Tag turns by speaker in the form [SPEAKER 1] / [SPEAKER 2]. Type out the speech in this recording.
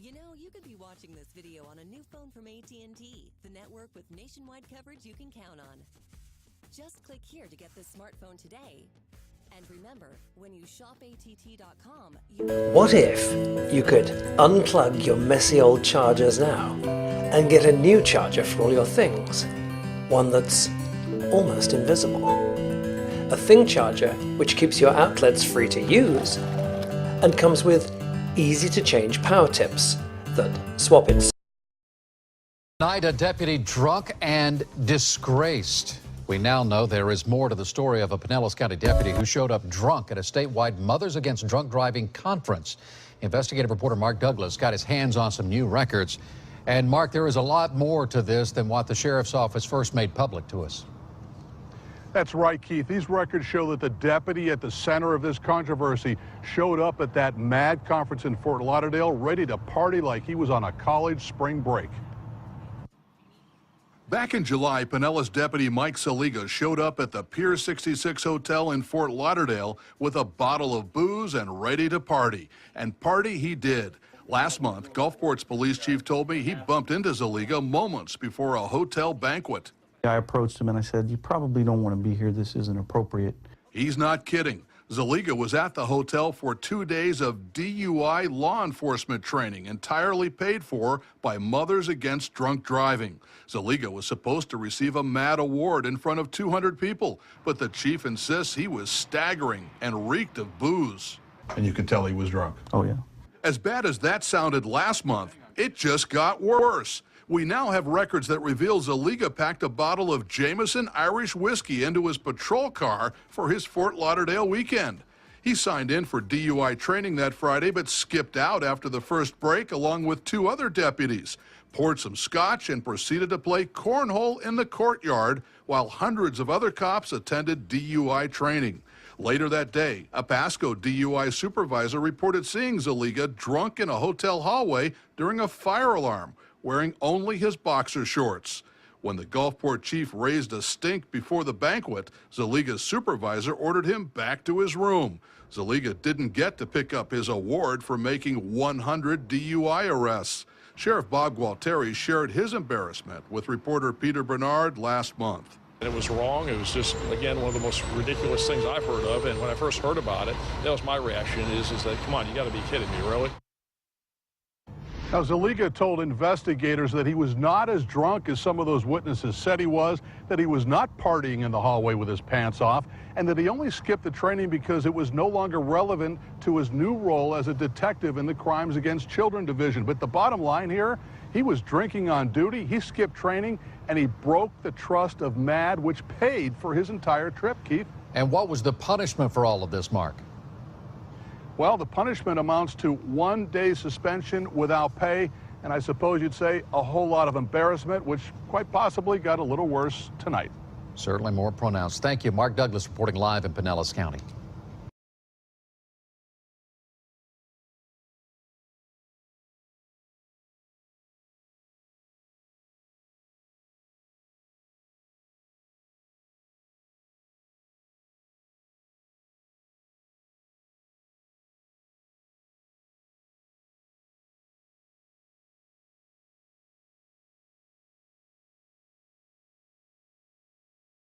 [SPEAKER 1] You know, you could be watching this video on a new phone from AT&T, the network with nationwide coverage you can count on. Just click here to get this smartphone today. And remember, when you shop att.com,
[SPEAKER 2] What if you could unplug your messy old chargers now and get a new charger for all your things? One that's almost invisible. A thing charger which keeps your outlets free to use and comes with easy-to-change power tips that swap it.
[SPEAKER 3] Tonight, a deputy drunk and disgraced. We now know there is more to the story of a Pinellas County deputy who showed up drunk at a statewide Mothers Against Drunk Driving conference. Investigative reporter Mark Douglas got his hands on some new records. And Mark, there is a lot more to this than what the sheriff's office first made public to us.
[SPEAKER 4] That's right, Keith. These records show that the deputy at the center of this controversy showed up at that MADD conference in Fort Lauderdale ready to party like he was on a college spring break. Back in July, Pinellas deputy Mike Saliga showed up at the Pier 66 Hotel in Fort Lauderdale with a bottle of booze and ready to party. And party he did. Last month, Gulfport's police chief told me he bumped into Saliga moments before a hotel banquet.
[SPEAKER 5] I approached him and I said, "You probably don't want to be here. This isn't appropriate."
[SPEAKER 4] He's not kidding. Saliga was at the hotel for 2 days of DUI law enforcement training, entirely paid for by Mothers Against Drunk Driving. Saliga was supposed to receive a MADD award in front of 200 people, but the chief insists he was staggering and reeked of booze. And you could tell he was drunk.
[SPEAKER 5] Oh, yeah.
[SPEAKER 4] As bad as that sounded last month, it just got worse. We now have records that reveal Saliga packed a bottle of Jameson Irish whiskey into his patrol car for his Fort Lauderdale weekend. He signed in for DUI training that Friday, but skipped out after the first break along with 2 other deputies, poured some scotch and proceeded to play cornhole in the courtyard while hundreds of other cops attended DUI training. Later that day, a Pasco DUI supervisor reported seeing Saliga drunk in a hotel hallway during a fire alarm, wearing only his boxer shorts. When the Gulfport chief raised a stink before the banquet, Saliga's supervisor ordered him back to his room. Saliga didn't get to pick up his award for making 100 DUI arrests. Sheriff Bob Gualteri shared his embarrassment with reporter Peter Bernard last month.
[SPEAKER 6] It was wrong. It was just, again, one of the most ridiculous things I've heard of. And when I first heard about it, that was my reaction is that, come on, you got to be kidding me, really?
[SPEAKER 4] Now, Saliga told investigators that he was not as drunk as some of those witnesses said he was, that he was not partying in the hallway with his pants off, and that he only skipped the training because it was no longer relevant to his new role as a detective in the Crimes Against Children Division. But the bottom line here, he was drinking on duty, he skipped training, and he broke the trust of MADD, which paid for his entire trip, Keith.
[SPEAKER 3] And what was the punishment for all of this, Mark?
[SPEAKER 4] Well, the punishment amounts to 1 day suspension without pay, and I suppose you'd say a whole lot of embarrassment, which quite possibly got a little worse tonight.
[SPEAKER 3] Certainly more pronounced. Thank you. Mark Douglas reporting live in Pinellas County.